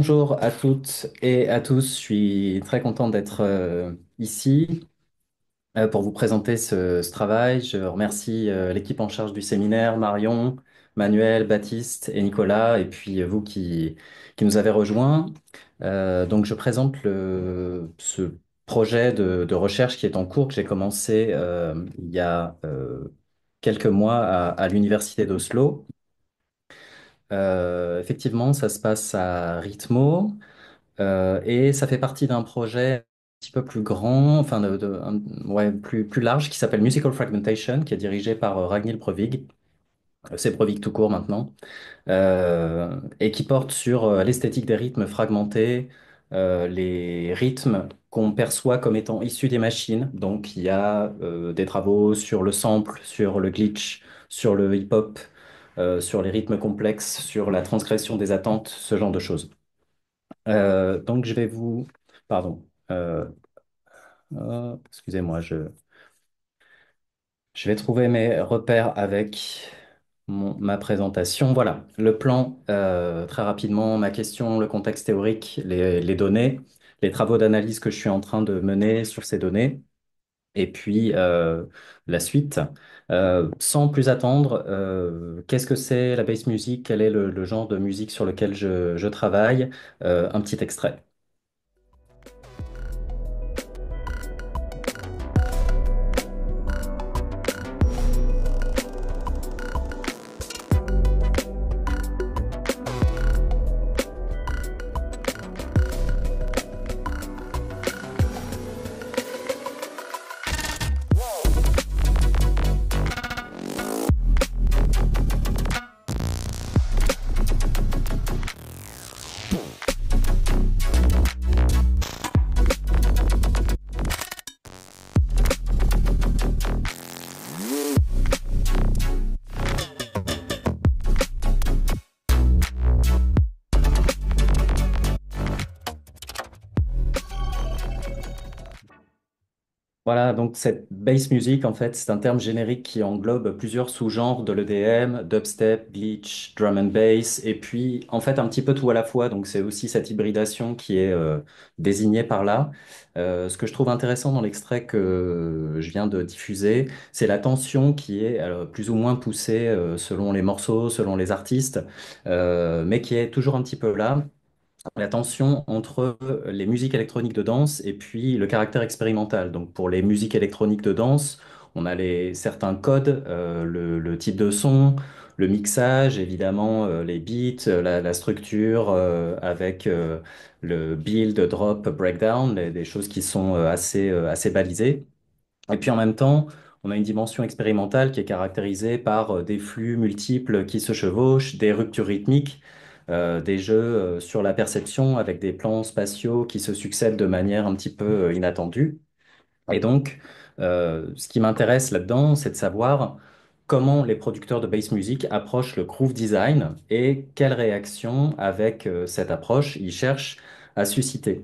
Bonjour à toutes et à tous, je suis très content d'être ici pour vous présenter ce travail. Je remercie l'équipe en charge du séminaire, Marion, Manuel, Baptiste et Nicolas, et puis vous qui nous avez rejoints. Donc je présente ce projet de recherche qui est en cours, que j'ai commencé il y a quelques mois à l'Université d'Oslo. Effectivement, ça se passe à Ritmo. Et ça fait partie d'un projet un petit peu plus grand, enfin ouais, plus large, qui s'appelle Musical Fragmentation, qui est dirigé par Ragnhild Breivik. C'est Breivik tout court maintenant, et qui porte sur l'esthétique des rythmes fragmentés, les rythmes qu'on perçoit comme étant issus des machines. Donc il y a des travaux sur le sample, sur le glitch, sur le hip-hop, sur les rythmes complexes, sur la transgression des attentes, ce genre de choses. Donc, je vais vous... Pardon. Excusez-moi, je vais trouver mes repères avec ma présentation. Voilà, le plan, très rapidement, ma question, le contexte théorique, les données, les travaux d'analyse que je suis en train de mener sur ces données, et puis la suite. Sans plus attendre, qu'est-ce que c'est la bass music? Quel est le genre de musique sur lequel je travaille? Un petit extrait. Voilà, donc cette bass music, en fait, c'est un terme générique qui englobe plusieurs sous-genres de l'EDM, dubstep, glitch, drum and bass, et puis en fait un petit peu tout à la fois. Donc c'est aussi cette hybridation qui est désignée par là. Ce que je trouve intéressant dans l'extrait que je viens de diffuser, c'est la tension qui est plus ou moins poussée selon les morceaux, selon les artistes, mais qui est toujours un petit peu là, la tension entre les musiques électroniques de danse et puis le caractère expérimental. Donc pour les musiques électroniques de danse, on a certains codes, le type de son, le mixage, évidemment, les beats, la structure avec le build, drop, breakdown, des choses qui sont assez balisées. Et puis en même temps, on a une dimension expérimentale qui est caractérisée par des flux multiples qui se chevauchent, des ruptures rythmiques, des jeux sur la perception avec des plans spatiaux qui se succèdent de manière un petit peu inattendue. Et donc, ce qui m'intéresse là-dedans, c'est de savoir comment les producteurs de bass music approchent le groove design et quelles réactions avec cette approche ils cherchent à susciter.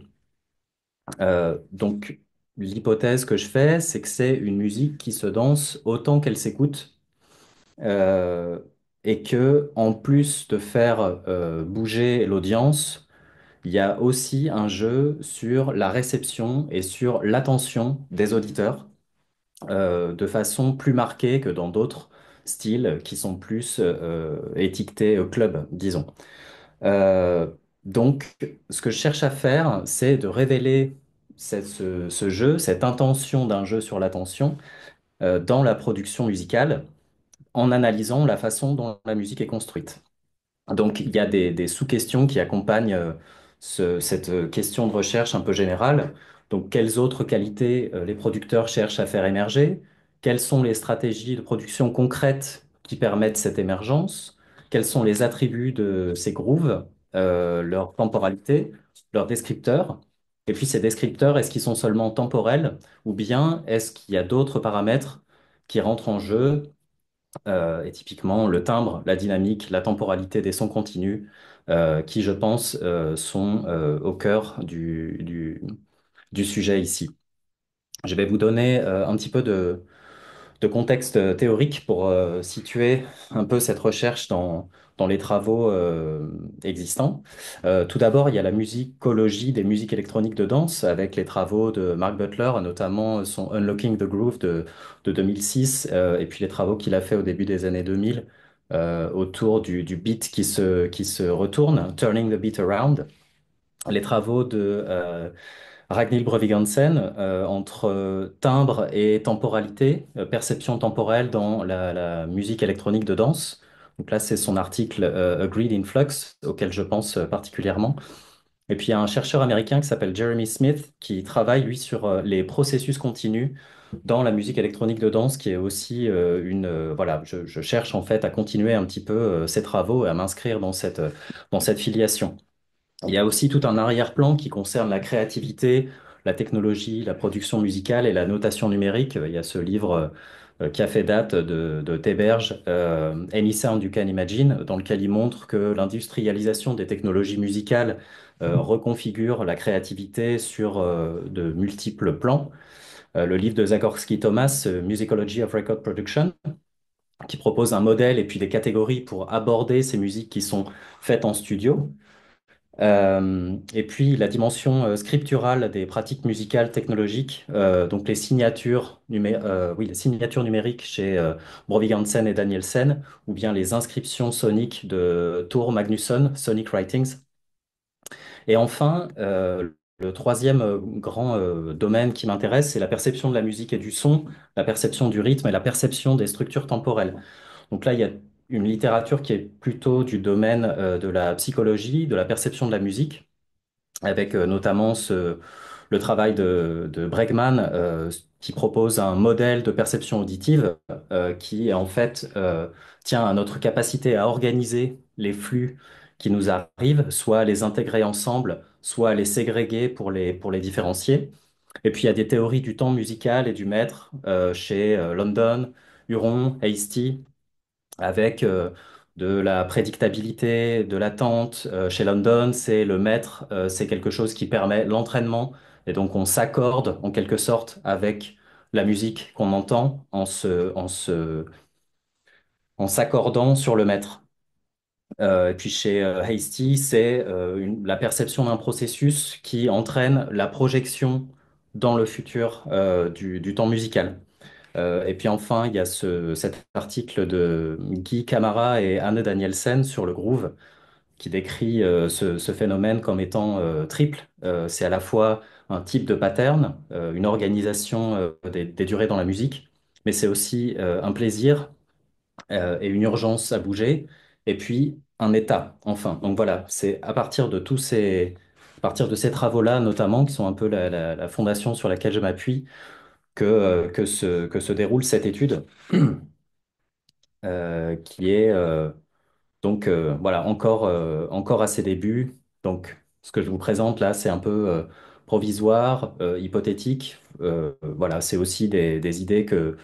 Donc, l'hypothèse que je fais, c'est que c'est une musique qui se danse autant qu'elle s'écoute, euh, et que, en plus de faire bouger l'audience, il y a aussi un jeu sur la réception et sur l'attention des auditeurs, de façon plus marquée que dans d'autres styles qui sont plus étiquetés club, disons. Euh, donc, ce que je cherche à faire, c'est de révéler ce jeu, cette intention d'un jeu sur l'attention dans la production musicale en analysant la façon dont la musique est construite. Donc, il y a des sous-questions qui accompagnent cette question de recherche un peu générale. Donc, quelles autres qualités les producteurs cherchent à faire émerger? Quelles sont les stratégies de production concrètes qui permettent cette émergence? Quels sont les attributs de ces grooves, leur temporalité, leurs descripteurs? Et puis, ces descripteurs, est-ce qu'ils sont seulement temporels ou bien est-ce qu'il y a d'autres paramètres qui rentrent en jeu, et typiquement le timbre, la dynamique, la temporalité des sons continus, qui, je pense, sont au cœur du sujet ici. Je vais vous donner un petit peu de contexte théorique pour situer un peu cette recherche dans les travaux existants. Tout d'abord, il y a la musicologie des musiques électroniques de danse avec les travaux de Mark Butler, notamment son Unlocking the Groove de 2006, et puis les travaux qu'il a fait au début des années 2000 autour du beat qui se retourne, Turning the Beat Around. Les travaux de Ragnhild Brøvigansen entre timbre et temporalité, perception temporelle dans la musique électronique de danse. Donc là, c'est son article Agreed in Flux, auquel je pense particulièrement. Et puis, il y a un chercheur américain qui s'appelle Jeremy Smith qui travaille, lui, sur les processus continus dans la musique électronique de danse, qui est aussi voilà, je cherche en fait à continuer un petit peu ces travaux et à m'inscrire dans cette filiation. Il y a aussi tout un arrière-plan qui concerne la créativité, la technologie, la production musicale et la notation numérique. Il y a ce livre qui a fait date de Theberge, Any Sound You Can Imagine, dans lequel il montre que l'industrialisation des technologies musicales reconfigure la créativité sur de multiples plans. Le livre de Zagorski Thomas, Musicology of Record Production, qui propose un modèle et puis des catégories pour aborder ces musiques qui sont faites en studio. Et puis la dimension scripturale des pratiques musicales technologiques, donc les signatures numériques chez Brovig Hansen et Danielsen, ou bien les inscriptions soniques de Thor Magnusson, Sonic Writings. Et enfin, le troisième grand domaine qui m'intéresse, c'est la perception de la musique et du son, la perception du rythme et la perception des structures temporelles. Donc là, il y a une littérature qui est plutôt du domaine de la psychologie, de la perception de la musique avec notamment le travail de Bregman, qui propose un modèle de perception auditive qui, en fait, tient à notre capacité à organiser les flux qui nous arrivent, soit à les intégrer ensemble, soit à les ségréguer pour les différencier. Et puis, il y a des théories du temps musical et du maître chez London, Huron, Hasty, avec de la prédictabilité, de l'attente. Chez London, c'est le maître, c'est quelque chose qui permet l'entraînement. Et donc, on s'accorde en quelque sorte avec la musique qu'on entend en s'accordant sur le maître. Et puis chez Hasty, c'est la perception d'un processus qui entraîne la projection dans le futur du temps musical. Et puis enfin, il y a cet article de Guy Camara et Anne Danielsen sur le groove qui décrit ce phénomène comme étant triple. C'est à la fois un type de pattern, une organisation des durées dans la musique, mais c'est aussi un plaisir et une urgence à bouger, et puis un état, enfin. Donc voilà, c'est à partir de à partir de ces travaux-là, notamment, qui sont un peu la fondation sur laquelle je m'appuie, que se déroule cette étude, qui est donc voilà, encore à ses débuts. Donc ce que je vous présente là, c'est un peu provisoire, hypothétique. Voilà, c'est aussi des idées que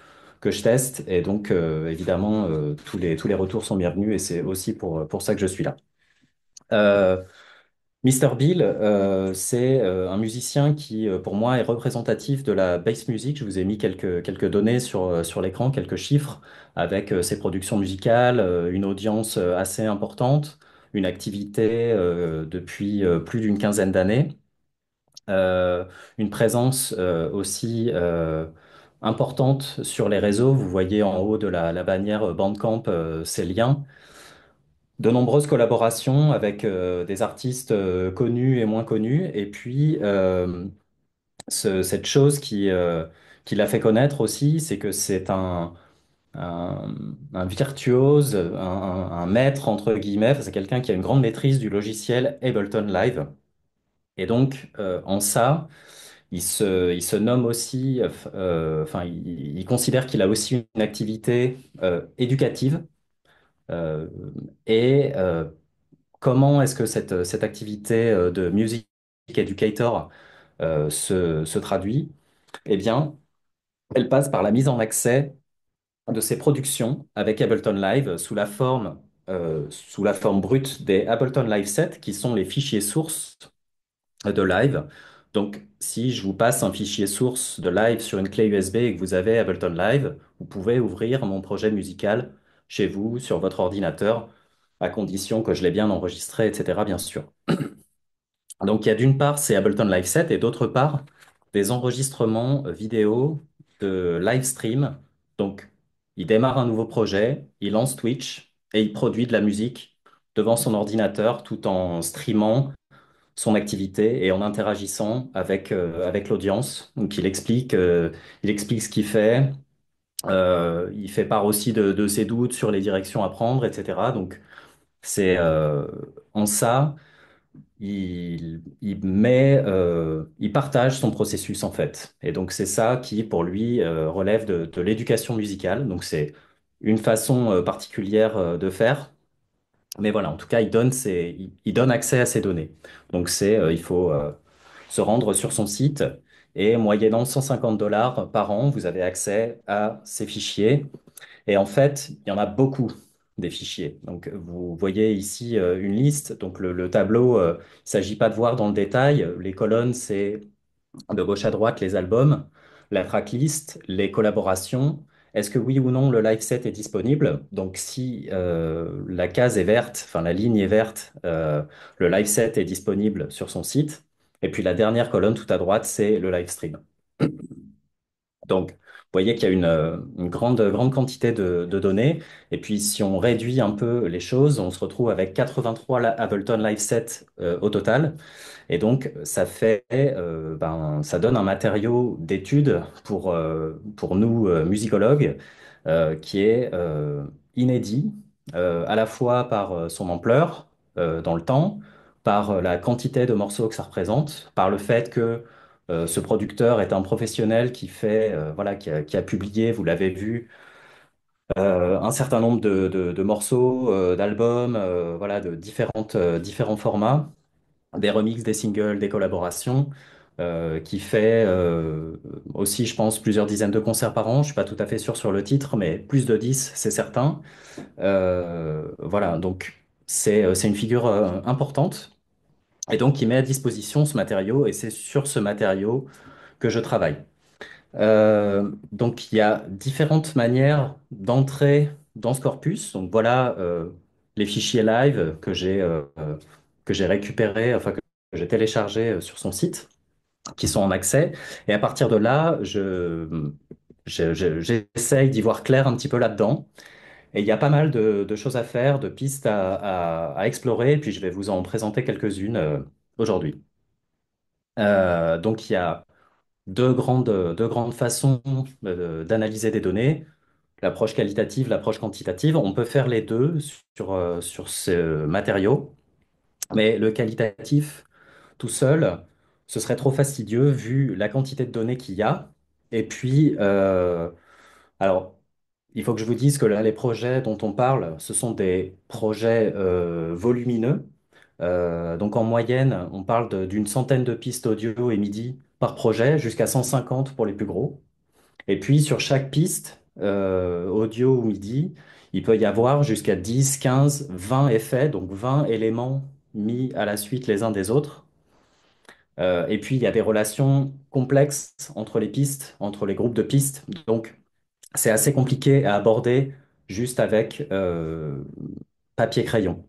je teste. Et donc évidemment, tous les retours sont bienvenus et c'est aussi pour ça que je suis là. Euh, Mr. Bill, c'est un musicien qui, pour moi, est représentatif de la bass music. Je vous ai mis quelques données sur l'écran, quelques chiffres, avec ses productions musicales, une audience assez importante, une activité depuis plus d'une quinzaine d'années, une présence aussi importante sur les réseaux. Vous voyez en haut de la bannière Bandcamp ses liens de nombreuses collaborations avec des artistes connus et moins connus. Et puis, cette chose qui l'a fait connaître aussi, c'est que c'est un virtuose, un maître, entre guillemets. Enfin, c'est quelqu'un qui a une grande maîtrise du logiciel Ableton Live. Et donc, en ça, il se nomme aussi, enfin, il considère qu'il a aussi une activité éducative. euh, et comment est-ce que cette activité de music educator se traduit? Eh bien, elle passe par la mise en accès de ces productions avec Ableton Live sous la forme brute des Ableton Live 7, qui sont les fichiers sources de live. Donc, si je vous passe un fichier source de live sur une clé USB et que vous avez Ableton Live, vous pouvez ouvrir mon projet musical chez vous, sur votre ordinateur, à condition que je l'ai bien enregistré, etc., bien sûr. Donc, il y a d'une part, c'est Ableton Live 7 et d'autre part, des enregistrements vidéo de live stream. Donc, il démarre un nouveau projet, il lance Twitch et il produit de la musique devant son ordinateur tout en streamant son activité et en interagissant avec l'audience. Donc, il explique ce qu'il fait. Il fait part aussi de ses doutes sur les directions à prendre, etc. Donc, c'est en ça il partage son processus en fait. Et donc c'est ça qui, pour lui, relève de l'éducation musicale. Donc c'est une façon particulière de faire. Mais voilà, en tout cas, il donne accès à ces données. Donc il faut se rendre sur son site et moyennant 150 dollars par an, vous avez accès à ces fichiers et en fait, il y en a beaucoup des fichiers. Donc, vous voyez ici une liste. Donc, le tableau, il ne s'agit pas de voir dans le détail. Les colonnes, c'est de gauche à droite les albums, la tracklist, les collaborations. Est-ce que oui ou non le live set est disponible? Donc, si la case est verte, enfin la ligne est verte, le live set est disponible sur son site. Et puis la dernière colonne tout à droite, c'est le live stream. Donc, vous voyez qu'il y a une grande quantité de données. Et puis, si on réduit un peu les choses, on se retrouve avec 83 Ableton Live Set au total. Et donc, ça donne un matériau d'étude pour nous, musicologues, qui est inédit, à la fois par son ampleur dans le temps, par la quantité de morceaux que ça représente, par le fait que ce producteur est un professionnel voilà, qui a publié, vous l'avez vu, un certain nombre de morceaux, d'albums, voilà, de différents formats, des remixes, des singles, des collaborations, qui fait aussi, je pense, plusieurs dizaines de concerts par an. Je suis pas tout à fait sûr sur le titre, mais plus de 10, c'est certain. Voilà, donc c'est une figure importante. Et donc, il met à disposition ce matériau, et c'est sur ce matériau que je travaille. Donc, il y a différentes manières d'entrer dans ce corpus. Donc, voilà les fichiers live que j'ai récupérés, enfin que j'ai téléchargés sur son site, qui sont en accès. Et à partir de là, j'essaye d'y voir clair un petit peu là-dedans. Et il y a pas mal de choses à faire, de pistes à explorer. Et puis, je vais vous en présenter quelques-unes aujourd'hui. Donc, il y a deux grandes façons d'analyser des données, l'approche qualitative, l'approche quantitative. On peut faire les deux sur ce matériau, mais le qualitatif tout seul, ce serait trop fastidieux vu la quantité de données qu'il y a. Et puis, alors, il faut que je vous dise que là, les projets dont on parle, ce sont des projets volumineux. Donc en moyenne, on parle d'une centaine de pistes audio et MIDI par projet, jusqu'à 150 pour les plus gros. Et puis sur chaque piste, audio ou MIDI, il peut y avoir jusqu'à 10, 15, 20 effets, donc 20 éléments mis à la suite les uns des autres. Et puis il y a des relations complexes entre les pistes, entre les groupes de pistes. Donc c'est assez compliqué à aborder juste avec papier-crayon.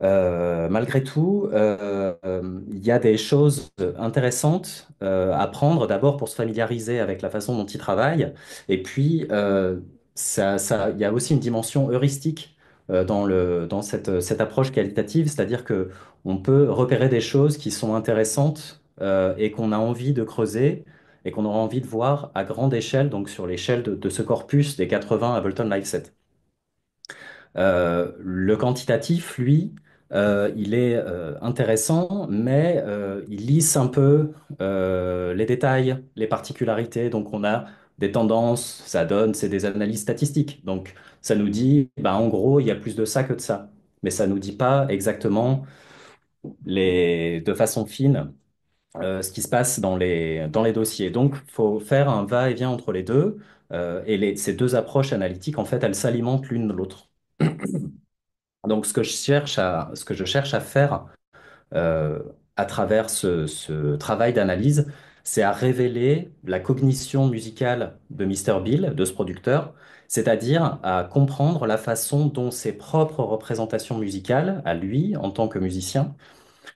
Malgré tout, il y a des choses intéressantes à prendre d'abord pour se familiariser avec la façon dont ils travaillent. Et puis, il y a aussi une dimension heuristique dans cette approche qualitative, c'est-à-dire que on peut repérer des choses qui sont intéressantes et qu'on a envie de creuser et qu'on aura envie de voir à grande échelle, donc sur l'échelle de ce corpus des 80 Ableton Live 7. Le quantitatif, lui, il est intéressant, mais il lisse un peu les détails, les particularités. Donc, on a des tendances, c'est des analyses statistiques. Donc, ça nous dit, bah, en gros, il y a plus de ça que de ça. Mais ça nous dit pas exactement de façon fine ce qui se passe dans les dossiers. Donc, il faut faire un va-et-vient entre les deux. Ces deux approches analytiques, en fait, elles s'alimentent l'une de l'autre. Donc, ce que je cherche à faire à travers ce travail d'analyse, c'est à révéler la cognition musicale de Mr. Bill, de ce producteur, c'est-à-dire à comprendre la façon dont ses propres représentations musicales, à lui, en tant que musicien,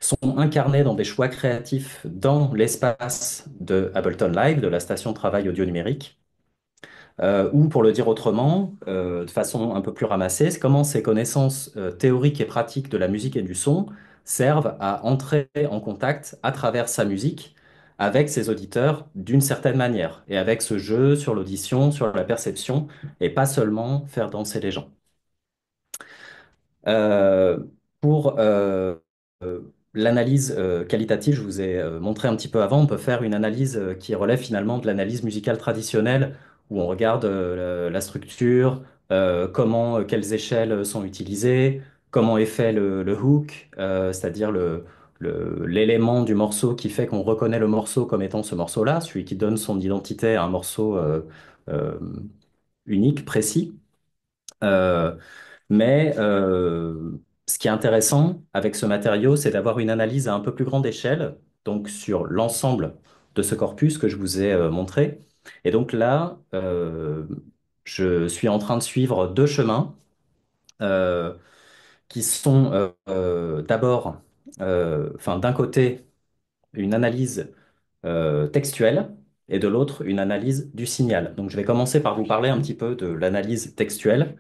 sont incarnées dans des choix créatifs dans l'espace de Ableton Live, de la station de travail audio numérique. Ou pour le dire autrement, de façon un peu plus ramassée, c'est comment ces connaissances théoriques et pratiques de la musique et du son servent à entrer en contact à travers sa musique avec ses auditeurs d'une certaine manière, et avec ce jeu sur l'audition, sur la perception, et pas seulement faire danser les gens. Euh, pour l'analyse qualitative, je vous ai montré un petit peu avant, on peut faire une analyse qui relève finalement de l'analyse musicale traditionnelle, où on regarde la structure, quelles échelles sont utilisées, comment est fait le hook, c'est-à-dire l'élément du morceau qui fait qu'on reconnaît le morceau comme étant ce morceau-là, celui qui donne son identité à un morceau euh, unique, précis. Euh, mais ce qui est intéressant avec ce matériau, c'est d'avoir une analyse à un peu plus grande échelle, donc sur l'ensemble de ce corpus que je vous ai montré. Et donc là, je suis en train de suivre deux chemins euh, qui sont d'abord, enfin, d'un côté, une analyse textuelle et de l'autre une analyse du signal. Donc je vais commencer par vous parler un petit peu de l'analyse textuelle,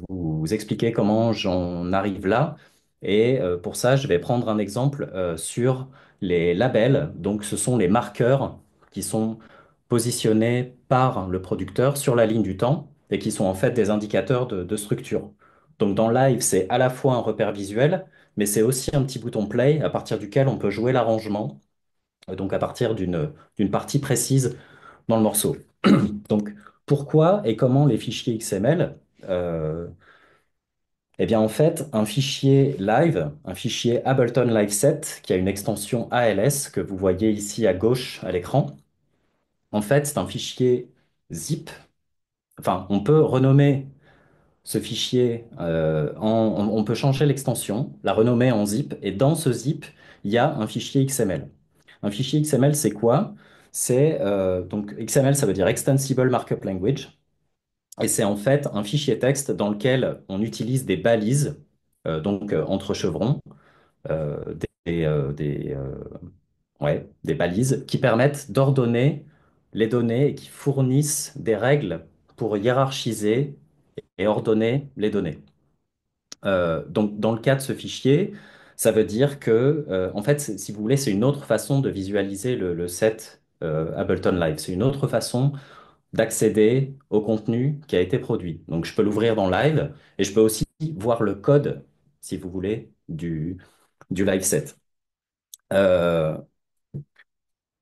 vous expliquer comment j'en arrive là. Et pour ça, je vais prendre un exemple sur les labels. Donc ce sont les marqueurs qui sont positionnés par le producteur sur la ligne du temps et qui sont en fait des indicateurs de structure. Donc dans Live, c'est à la fois un repère visuel, mais c'est aussi un petit bouton play à partir duquel on peut jouer l'arrangement donc à partir d'une partie précise dans le morceau. Donc pourquoi et comment les fichiers XML? Eh bien en fait, un fichier live, un fichier Ableton Live Set, qui a une extension ALS que vous voyez ici à gauche à l'écran, en fait c'est un fichier zip. Enfin, on peut renommer ce fichier, on peut changer l'extension, la renommer en zip, et dans ce zip, il y a un fichier XML. Un fichier XML, c'est quoi? Donc XML, ça veut dire Extensible Markup Language, et c'est en fait un fichier texte dans lequel on utilise des balises, entre chevrons, des balises qui permettent d'ordonner les données et qui fournissent des règles pour hiérarchiser et ordonner les données. Donc, dans le cas de ce fichier, ça veut dire que, en fait, si vous voulez, c'est une autre façon de visualiser le set Ableton Live. C'est une autre façon d'accéder au contenu qui a été produit. Donc, je peux l'ouvrir dans Live et je peux aussi voir le code, si vous voulez, du live set. Euh,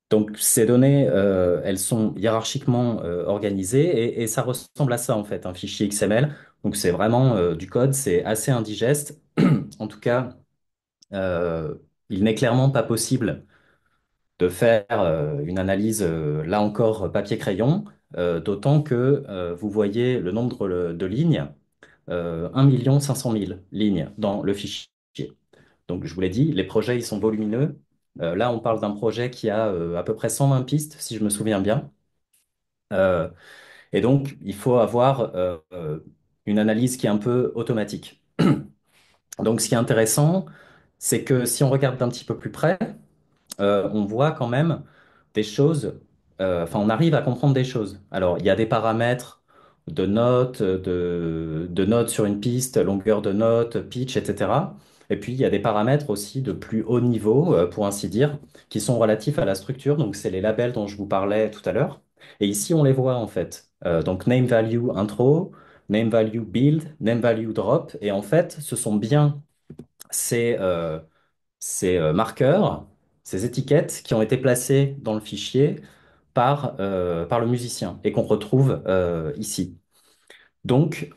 donc, ces données, elles sont hiérarchiquement organisées et ça ressemble à ça, en fait, un fichier XML. Donc, c'est vraiment du code, c'est assez indigeste. En tout cas, Euh, il n'est clairement pas possible de faire une analyse, là encore, papier-crayon, d'autant que vous voyez le nombre de lignes, 1 500 000 lignes dans le fichier. Donc, je vous l'ai dit, les projets, ils sont volumineux. Là, on parle d'un projet qui a à peu près 120 pistes, si je me souviens bien. Euh, et donc, il faut avoir une analyse qui est un peu automatique. Donc, ce qui est intéressant, c'est que si on regarde d'un petit peu plus près, on voit quand même des choses, enfin on arrive à comprendre des choses. Alors il y a des paramètres de notes, de notes sur une piste, longueur de note, pitch, etc. Et puis il y a des paramètres aussi de plus haut niveau, pour ainsi dire, qui sont relatifs à la structure. Donc c'est les labels dont je vous parlais tout à l'heure. Et ici on les voit en fait. Donc name value intro, name value build, name value drop. Et en fait ce sont bien ces, marqueurs, ces étiquettes qui ont été placées dans le fichier par le musicien et qu'on retrouve ici. Donc,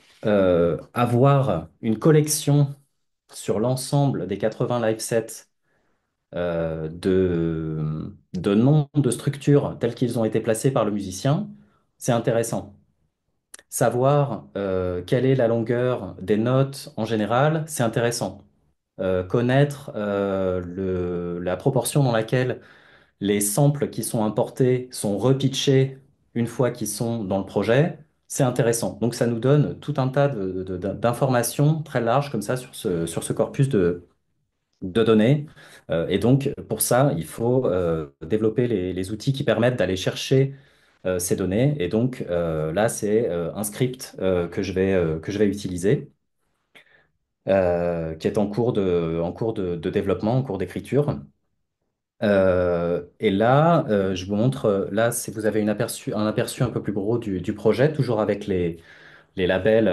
avoir une collection sur l'ensemble des 80 live sets de noms de structures tels qu'ils ont été placés par le musicien, c'est intéressant. Savoir quelle est la longueur des notes en général, c'est intéressant. connaître la proportion dans laquelle les samples qui sont importés sont repitchés une fois qu'ils sont dans le projet, c'est intéressant. Donc ça nous donne tout un tas d'informations très larges comme ça sur ce corpus de données. Et donc pour ça, il faut développer les outils qui permettent d'aller chercher ces données. Et donc là, c'est un script que je vais utiliser, qui est en cours de développement, en cours d'écriture. Et là, je vous montre, là, si vous avez un aperçu un peu plus gros du projet, toujours avec les labels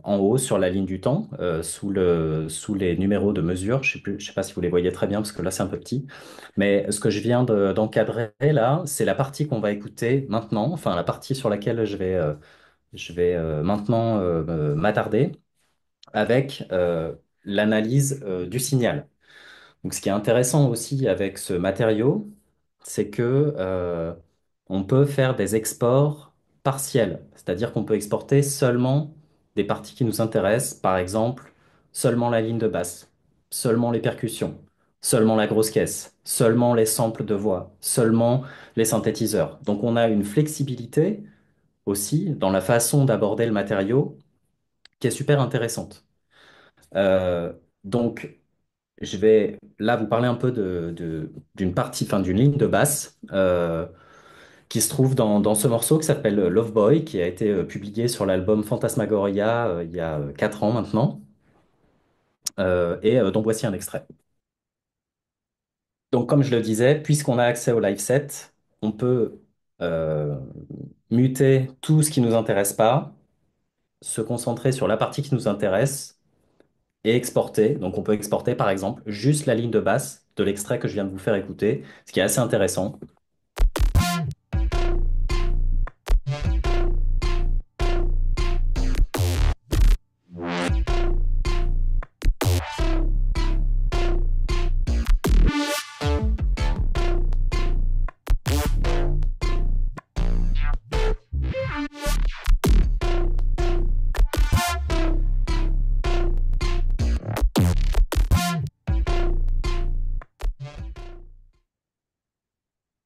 en haut sur la ligne du temps, sous les numéros de mesure. Je sais pas si vous les voyez très bien parce que là, c'est un peu petit. Mais ce que je viens d'encadrer là, c'est la partie qu'on va écouter maintenant, enfin la partie sur laquelle je vais maintenant m'attarder avec l'analyse du signal. Donc, ce qui est intéressant aussi avec ce matériau, c'est que on peut faire des exports partiels, c'est-à-dire qu'on peut exporter seulement des parties qui nous intéressent, par exemple, seulement la ligne de basse, seulement les percussions, seulement la grosse caisse, seulement les samples de voix, seulement les synthétiseurs. Donc, on a une flexibilité aussi dans la façon d'aborder le matériau qui est super intéressante. Euh, donc, je vais là vous parler un peu d'une partie, enfin d'une ligne de basse qui se trouve dans ce morceau qui s'appelle Love Boy, qui a été publié sur l'album Phantasmagoria il y a 4 ans maintenant, dont voici un extrait. Donc comme je le disais, puisqu'on a accès au live set, on peut euh, muter tout ce qui nous intéresse pas, se concentrer sur la partie qui nous intéresse et exporter. Donc on peut exporter par exemple juste la ligne de basse de l'extrait que je viens de vous faire écouter, ce qui est assez intéressant.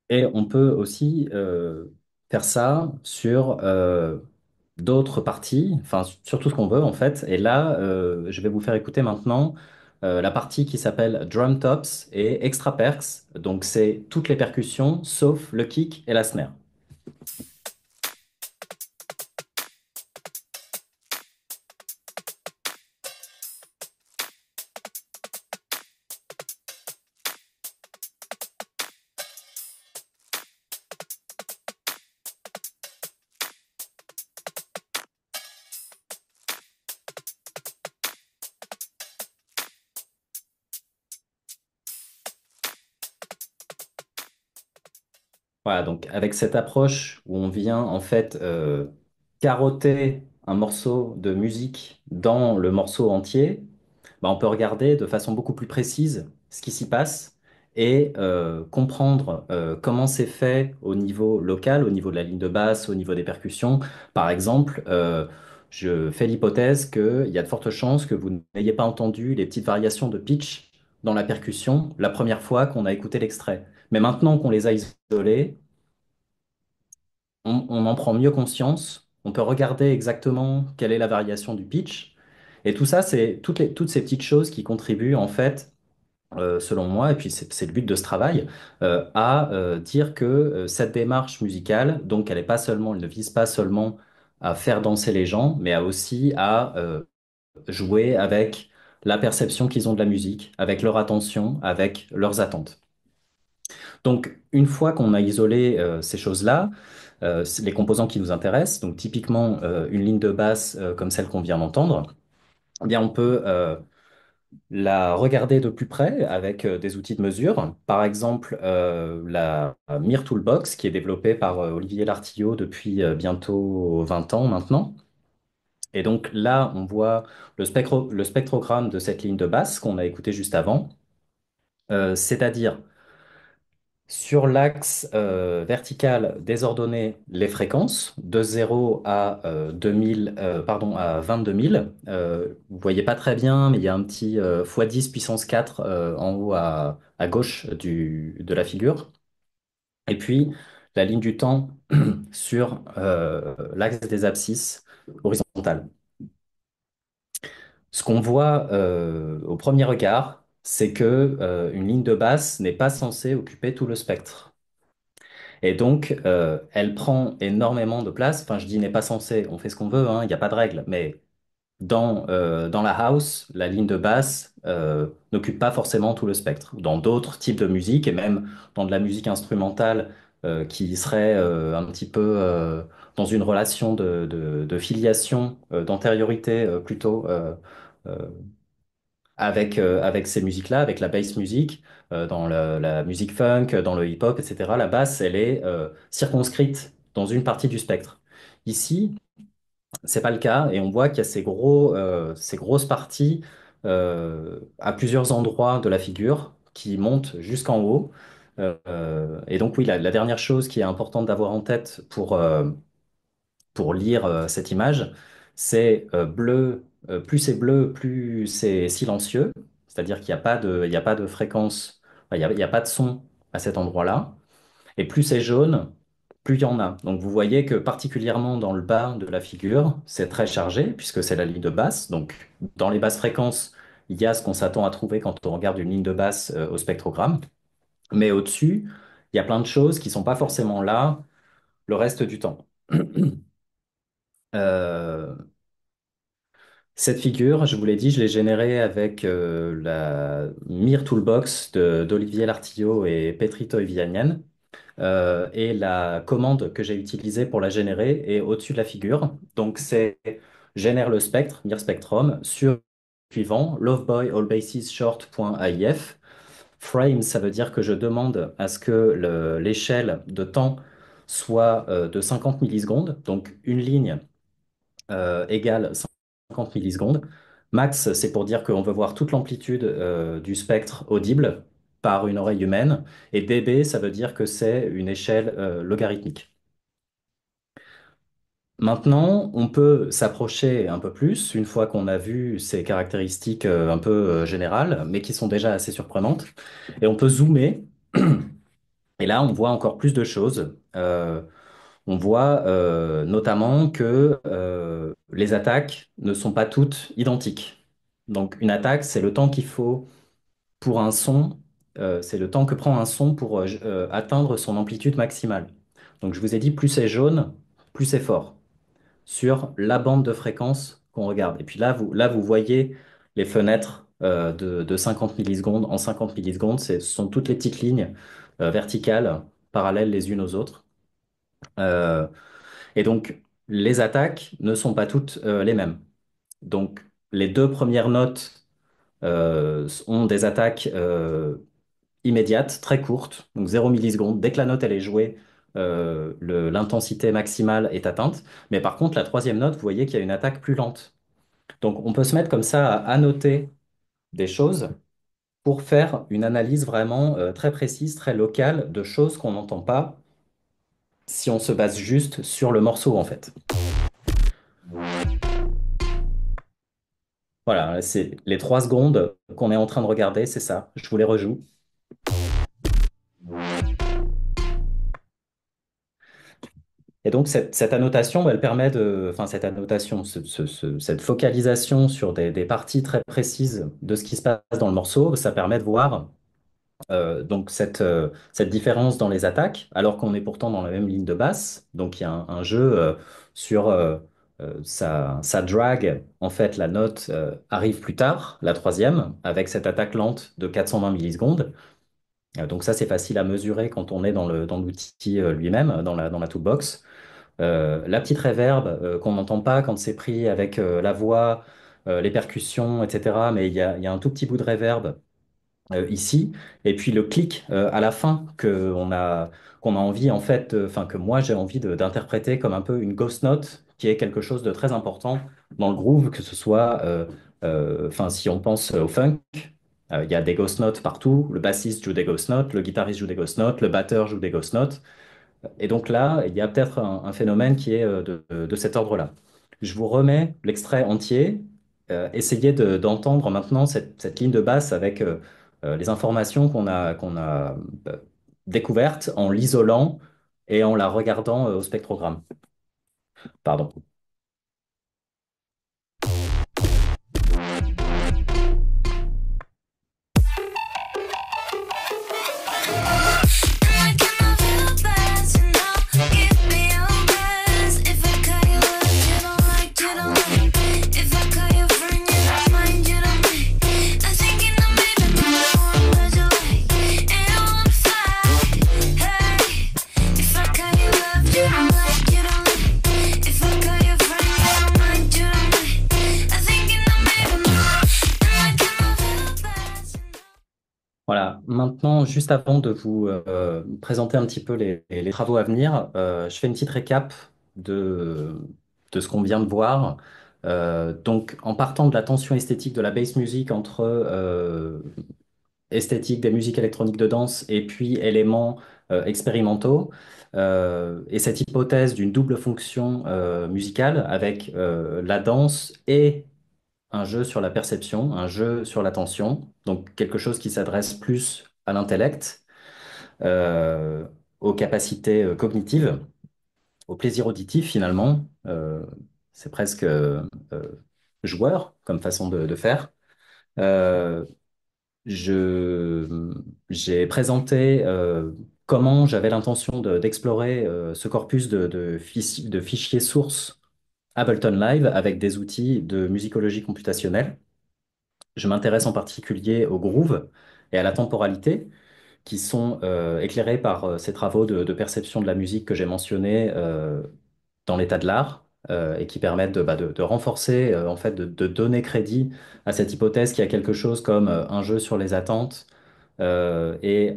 Et on peut aussi faire ça sur d'autres parties, enfin sur tout ce qu'on veut en fait. Et là, je vais vous faire écouter maintenant la partie qui s'appelle Drum Tops et Extra Perks. Donc c'est toutes les percussions sauf le kick et la snare. Voilà, donc avec cette approche où on vient en fait carotter un morceau de musique dans le morceau entier, bah, on peut regarder de façon beaucoup plus précise ce qui s'y passe et comprendre comment c'est fait au niveau local, au niveau de la ligne de basse, au niveau des percussions. Par exemple, je fais l'hypothèse qu'il y a de fortes chances que vous n'ayez pas entendu les petites variations de pitch dans la percussion la première fois qu'on a écouté l'extrait. Mais maintenant qu'on les a isolées, on en prend mieux conscience, on peut regarder exactement quelle est la variation du pitch. Et tout ça, c'est toutes ces petites choses qui contribuent en fait selon moi, et puis c'est le but de ce travail, à dire que cette démarche musicale, donc elle ne vise pas seulement à faire danser les gens, mais aussi à jouer avec la perception qu'ils ont de la musique, avec leur attention, avec leurs attentes. Donc, une fois qu'on a isolé ces choses-là, les composants qui nous intéressent, donc typiquement une ligne de basse comme celle qu'on vient d'entendre, eh bien on peut la regarder de plus près avec des outils de mesure. Par exemple, la Mir Toolbox, qui est développée par Olivier Lartillot depuis bientôt 20 ans maintenant. Et donc là, on voit le spectrogramme de cette ligne de basse qu'on a écouté juste avant, c'est-à-dire Sur l'axe vertical, désordonner les fréquences de 0 à 2000, pardon, à 22 000. Vous voyez pas très bien, mais il y a un petit x10 puissance 4 en haut à gauche de la figure. Et puis la ligne du temps sur l'axe des abscisses horizontales. Ce qu'on voit au premier regard, c'est que une ligne de basse n'est pas censée occuper tout le spectre. Et donc, elle prend énormément de place. Enfin, je dis n'est pas censé, on fait ce qu'on veut, hein, il n'y a pas de règle. Mais dans la house, la ligne de basse n'occupe pas forcément tout le spectre. Dans d'autres types de musique, et même dans de la musique instrumentale qui serait un petit peu dans une relation de filiation, d'antériorité plutôt, euh, avec ces musiques-là, avec la bass music, dans la musique funk, dans le hip-hop, etc., la basse, elle est circonscrite dans une partie du spectre. Ici, c'est pas le cas, et on voit qu'il y a ces grosses parties à plusieurs endroits de la figure qui montent jusqu'en haut. Et donc oui, la dernière chose qui est importante d'avoir en tête pour lire cette image, c'est bleu, plus c'est bleu, plus c'est silencieux, c'est-à-dire qu'il n'y a pas il y a pas de fréquence, enfin, il y a pas de son à cet endroit-là, et plus c'est jaune, plus il y en a. Donc vous voyez que particulièrement dans le bas de la figure, c'est très chargé, puisque c'est la ligne de basse, donc dans les basses fréquences, il y a ce qu'on s'attend à trouver quand on regarde une ligne de basse au spectrogramme, mais au-dessus, il y a plein de choses qui sont pas forcément là le reste du temps. Euh, Cette figure, je vous l'ai dit, je l'ai générée avec la Mir Toolbox d'Olivier Lartillot et Petri Toivianen. Et la commande que j'ai utilisée pour la générer est au-dessus de la figure. Donc c'est génère le spectre, Mir Spectrum, sur suivant, loveboy allbases short.aif. Frame, ça veut dire que je demande à ce que l'échelle de temps soit de 50 millisecondes, donc une ligne égale 50 millisecondes. Max, c'est pour dire qu'on veut voir toute l'amplitude du spectre audible par une oreille humaine. Et dB, ça veut dire que c'est une échelle logarithmique. Maintenant, on peut s'approcher un peu plus une fois qu'on a vu ces caractéristiques un peu générales, mais qui sont déjà assez surprenantes. Et on peut zoomer. Et là, on voit encore plus de choses. On voit notamment que les attaques ne sont pas toutes identiques. Donc une attaque, c'est le temps qu'il faut pour un son, c'est le temps que prend un son pour atteindre son amplitude maximale. Donc je vous ai dit, plus c'est jaune, plus c'est fort sur la bande de fréquence qu'on regarde. Et puis là, vous voyez les fenêtres de 50 millisecondes en 50 millisecondes. Ce sont toutes les petites lignes verticales, parallèles les unes aux autres. Euh, et donc, les attaques ne sont pas toutes les mêmes. Donc, les deux premières notes ont des attaques immédiates, très courtes, donc 0 millisecondes. Dès que la note elle est jouée, l'intensité maximale est atteinte. Mais par contre, la troisième note, vous voyez qu'il y a une attaque plus lente. Donc, on peut se mettre comme ça à annoter des choses pour faire une analyse vraiment très précise, très locale de choses qu'on n'entend pas si on se base juste sur le morceau, en fait. Voilà, c'est les 3 secondes qu'on est en train de regarder, c'est ça. Je vous les rejoue. Et donc, cette annotation, elle permet enfin, cette annotation, cette focalisation sur des parties très précises de ce qui se passe dans le morceau, ça permet de voir donc cette différence dans les attaques, alors qu'on est pourtant dans la même ligne de basse. Donc, il y a un jeu sur ça drag. En fait, la note arrive plus tard, la troisième, avec cette attaque lente de 420 millisecondes. Donc ça, c'est facile à mesurer quand on est dans l'outil lui-même, dans la toolbox. La petite reverb qu'on n'entend pas quand c'est pris avec la voix, les percussions, etc. Mais il y a un tout petit bout de reverb ici. Et puis le clic à la fin qu'on a envie, en fait, enfin que moi j'ai envie d'interpréter comme un peu une ghost note, qui est quelque chose de très important dans le groove, que ce soit, enfin si on pense au funk. Il y a des ghost notes partout, le bassiste joue des ghost notes, le guitariste joue des ghost notes, le batteur joue des ghost notes. Et donc là, il y a peut-être un phénomène qui est de cet ordre-là. Je vous remets l'extrait entier. Essayez d'entendre maintenant cette ligne de basse avec les informations qu'on a découvertes en l'isolant et en la regardant au spectrogramme. Pardon. Voilà, maintenant, juste avant de vous présenter un petit peu les travaux à venir, je fais une petite récap de, de ce qu'on vient de voir. Donc, en partant de la tension esthétique de la bass music entre esthétique des musiques électroniques de danse et puis éléments expérimentaux, et cette hypothèse d'une double fonction musicale avec la danse et un jeu sur la perception, un jeu sur l'attention, donc quelque chose qui s'adresse plus à l'intellect, euh, aux capacités cognitives, au plaisir auditif finalement. C'est presque joueur comme façon de faire. Euh, je, j'ai présenté comment j'avais l'intention d'explorer ce corpus de fichiers sources Ableton Live avec des outils de musicologie computationnelle. Je m'intéresse en particulier au groove et à la temporalité, qui sont éclairés par ces travaux de perception de la musique que j'ai mentionnés dans l'état de l'art et qui permettent de renforcer, en fait, de donner crédit à cette hypothèse qu'il y a quelque chose comme un jeu sur les attentes et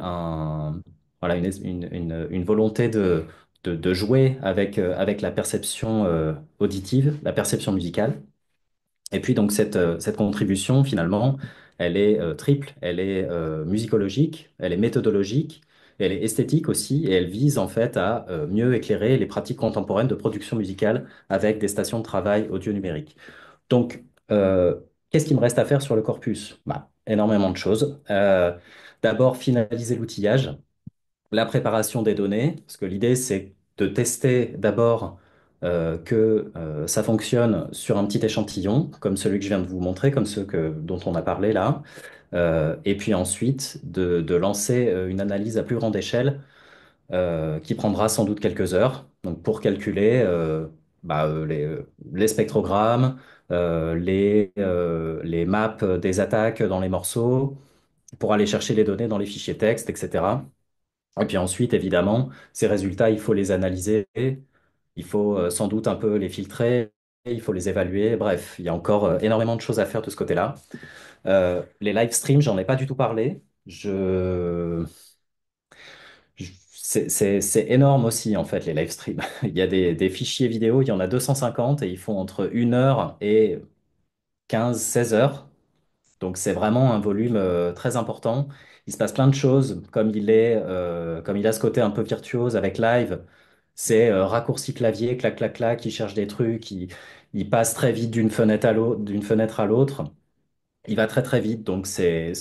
voilà, une volonté de jouer avec la perception auditive, la perception musicale. Et puis donc cette contribution, finalement, elle est triple. Elle est musicologique, elle est méthodologique, elle est esthétique aussi, et elle vise en fait à mieux éclairer les pratiques contemporaines de production musicale avec des stations de travail audio numérique. Donc, qu'est-ce qu'il me reste à faire sur le corpus? Bah, énormément de choses. D'abord, finaliser l'outillage, la préparation des données, parce que l'idée, c'est de tester d'abord que ça fonctionne sur un petit échantillon, comme celui que je viens de vous montrer, comme ceux dont on a parlé là. Et puis ensuite, de lancer une analyse à plus grande échelle qui prendra sans doute quelques heures, donc pour calculer les spectrogrammes, les maps des attaques dans les morceaux, pour aller chercher les données dans les fichiers texte, etc. Et puis ensuite, évidemment, ces résultats, il faut les analyser, il faut sans doute un peu les filtrer, il faut les évaluer. Bref, il y a encore énormément de choses à faire de ce côté-là. Les live streams, j'en ai pas du tout parlé. C'est énorme aussi, en fait, les live streams. Il y a des fichiers vidéo, il y en a 250 et ils font entre 1 heure et 15, 16 heures. Donc c'est vraiment un volume très important. Il se passe plein de choses, comme il a ce côté un peu virtuose avec live. C'est raccourci clavier, clac, clac, clac, il cherche des trucs, il passe très vite d'une fenêtre à l'autre. Il va très très vite, donc c'est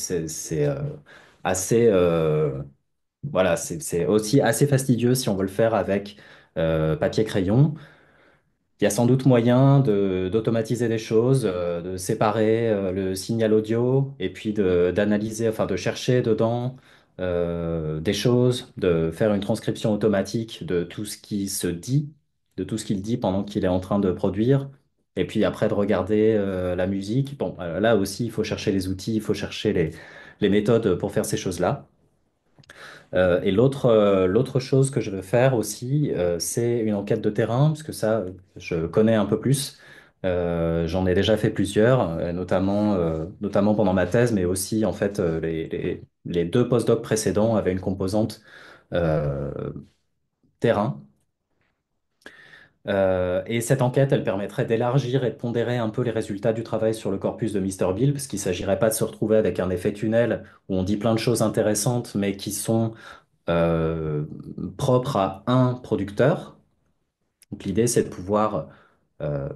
assez voilà, c'est aussi assez fastidieux si on veut le faire avec papier-crayon. Il y a sans doute moyen d'automatiser des choses, de séparer le signal audio et puis d'analyser, enfin de chercher dedans des choses, de faire une transcription automatique de tout ce qui se dit, de tout ce qu'il dit pendant qu'il est en train de produire. Et puis après de regarder la musique. Bon, là aussi, il faut chercher les outils, il faut chercher les méthodes pour faire ces choses-là. Et l'autre chose que je veux faire aussi, c'est une enquête de terrain, parce que ça, je connais un peu plus. J'en ai déjà fait plusieurs, notamment pendant ma thèse, mais aussi en fait les deux postdocs précédents avaient une composante euh, terrain. Et cette enquête, elle permettrait d'élargir et de pondérer un peu les résultats du travail sur le corpus de Mister Bill, parce qu'il ne s'agirait pas de se retrouver avec un effet tunnel où on dit plein de choses intéressantes, mais qui sont euh, propres à un producteur. Donc l'idée, c'est de pouvoir euh,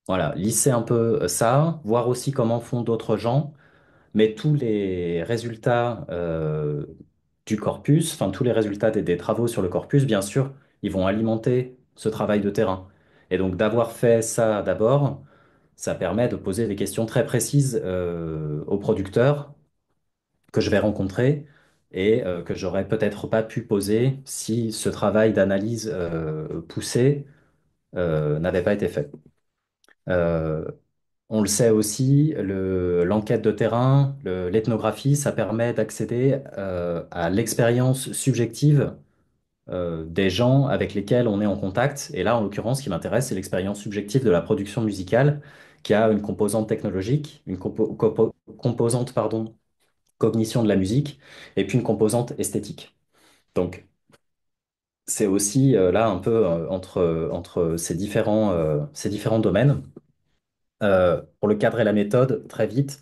voilà, lisser un peu ça, voir aussi comment font d'autres gens, mais tous les résultats du corpus, enfin tous les résultats des travaux sur le corpus, bien sûr, ils vont alimenter ce travail de terrain. Et donc d'avoir fait ça d'abord, ça permet de poser des questions très précises aux producteurs que je vais rencontrer et que j'aurais peut-être pas pu poser si ce travail d'analyse poussé n'avait pas été fait. Euh, on le sait aussi, l'enquête de terrain, l'ethnographie, ça permet d'accéder à l'expérience subjective des gens avec lesquels on est en contact. Et là, en l'occurrence, ce qui m'intéresse, c'est l'expérience subjective de la production musicale, qui a une composante technologique, une composante, pardon, cognition de la musique, et puis une composante esthétique. Donc, c'est aussi là un peu entre ces différents domaines. Pour le cadre et la méthode, très vite.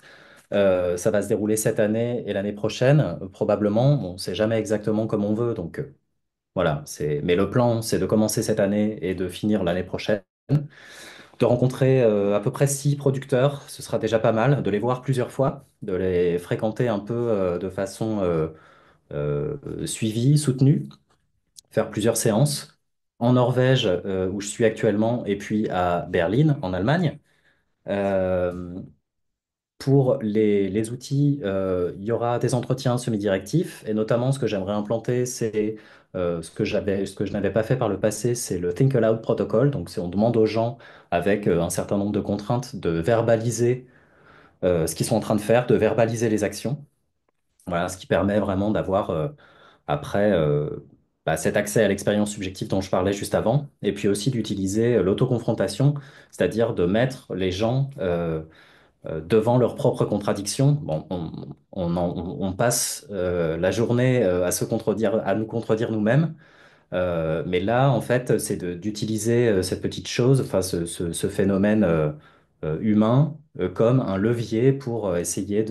Ça va se dérouler cette année et l'année prochaine, probablement. On ne sait jamais exactement comme on veut, donc voilà. Mais le plan, c'est de commencer cette année et de finir l'année prochaine. De rencontrer à peu près 6 producteurs, ce sera déjà pas mal. De les voir plusieurs fois, de les fréquenter un peu de façon suivie, soutenue, faire plusieurs séances. En Norvège, où je suis actuellement, et puis à Berlin, en Allemagne. Euh, Pour les outils, il y aura des entretiens semi-directifs et notamment ce que j'aimerais implanter, c'est ce que je n'avais pas fait par le passé, c'est le Think Aloud Protocol. Donc, on demande aux gens avec un certain nombre de contraintes de verbaliser ce qu'ils sont en train de faire, de verbaliser les actions. Voilà, ce qui permet vraiment d'avoir après cet accès à l'expérience subjective dont je parlais juste avant, et puis aussi d'utiliser l'autoconfrontation, c'est-à-dire de mettre les gens devant leurs propres contradictions. Bon, on passe la journée à se contredire, à nous contredire nous-mêmes. Mais là, en fait, c'est d'utiliser cette petite chose, enfin, ce phénomène humain comme un levier pour essayer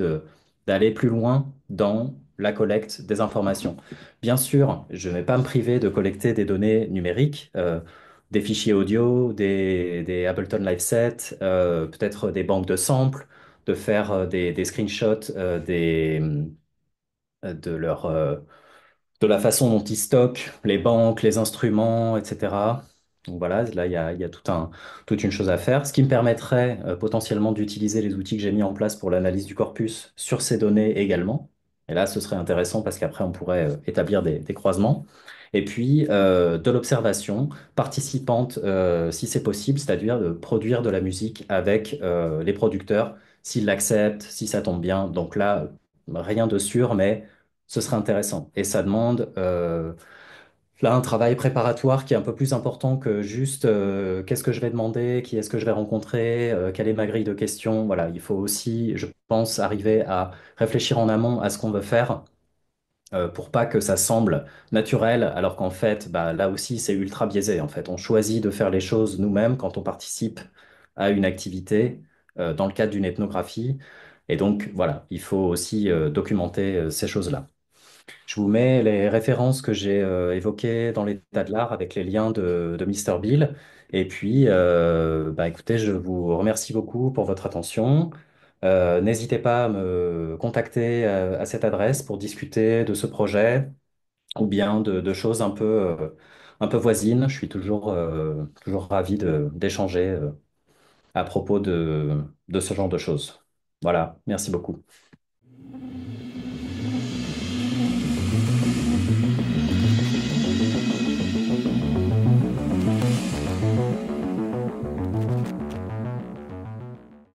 d'aller plus loin dans la collecte des informations. Bien sûr, je ne vais pas me priver de collecter des données numériques, des fichiers audio, des Ableton Live Set, peut-être des banques de samples, de faire des screenshots de leur de la façon dont ils stockent les banques, les instruments, etc. Donc voilà, là, il y a toute une chose à faire, ce qui me permettrait potentiellement d'utiliser les outils que j'ai mis en place pour l'analyse du corpus sur ces données également. Et là, ce serait intéressant parce qu'après, on pourrait établir des croisements. Et puis, de l'observation participante, si c'est possible, c'est-à-dire de produire de la musique avec les producteurs, s'ils l'acceptent, si ça tombe bien. Donc là, rien de sûr, mais ce serait intéressant. Et ça demande là un travail préparatoire qui est un peu plus important que juste qu'est-ce que je vais demander, qui est-ce que je vais rencontrer, quelle est ma grille de questions. Voilà, il faut aussi, je pense, arriver à réfléchir en amont à ce qu'on veut faire pour pas que ça semble naturel, alors qu'en fait, bah, là aussi, c'est ultra biaisé. En fait, on choisit de faire les choses nous-mêmes quand on participe à une activité dans le cadre d'une ethnographie. Et donc, voilà, il faut aussi documenter ces choses-là. Je vous mets les références que j'ai évoquées dans l'état de l'art avec les liens de Mister Bill. Et puis, bah, écoutez, je vous remercie beaucoup pour votre attention. N'hésitez pas à me contacter à cette adresse pour discuter de ce projet ou bien de choses un peu voisines. Je suis toujours ravi d'échanger à propos de ce genre de choses. Voilà, merci beaucoup.